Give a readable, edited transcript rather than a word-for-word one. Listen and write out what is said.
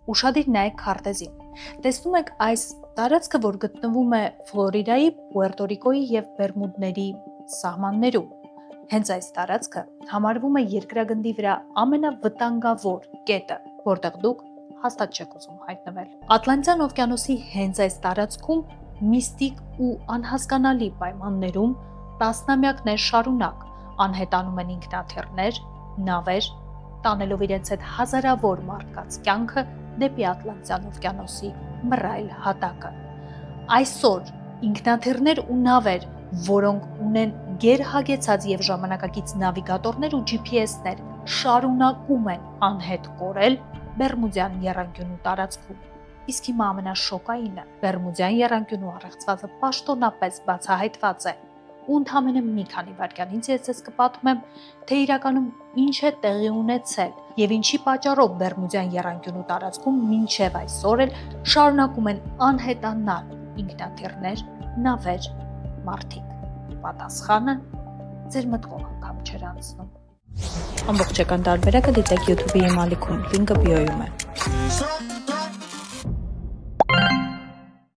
Ուշադիր նայեք քարտեզին։ Տեսնում եք այս տարածքը, որ գտնվում է Ֆլորիդայի, Պուերտո Ռիկոյի եւ Բերմուդների սահմաններում։ Հենց այս տարածքը համարվում է երկրագնդի վրա ամենավտանգավոր կետը, որտեղ դուք հաստատ չեք ուզում հայտնվել։ Ատլանտյան օվկիանոսի հենց այս տարածքում միստիկ ու անհասկանալի պայմաններում տասնամյակներ շարունակ անհետանում են ինքնաթիռներ, նավեր, տանելով իրենց հետ հազարավոր մարդկանց կյանքը դեպի Ատլանտյան օվկիանոսի մռայլ հատակը։ Այսօր ինքնաթիռներ ու նավեր, որոնք ունեն գերհագեցած եւ ժամանակակից նավիգատորներ ու GPS-ներ, շարունակում են անհետ կորել Բերմուդյան եռանկյունու տարածքում։ Իսկ հիմա ամենաշոկայինը Բերմուդյան եռանկյունու առեղծվածը պաշտոնապես բացահայտված է։ Ու ընդամենը մի քանի վայրկյանից ես ձեզ կպատմեմ, թե իրականում ինչ է տեղի ունեցել եւ ինչի պատճառով Բերմուդյան եռանկյունու տարածքում մինչեւ այսօր էլ շարունակում են անհետանալ ինքնաթիռներ, նավեր, մարդիկ։ Պատասխանը ձեր մտքով անգամ չեր անցնում։ Ամբողջական տարբերակը դիտեք YouTube-ի իմ ալիքում, լինկը բիոյում է։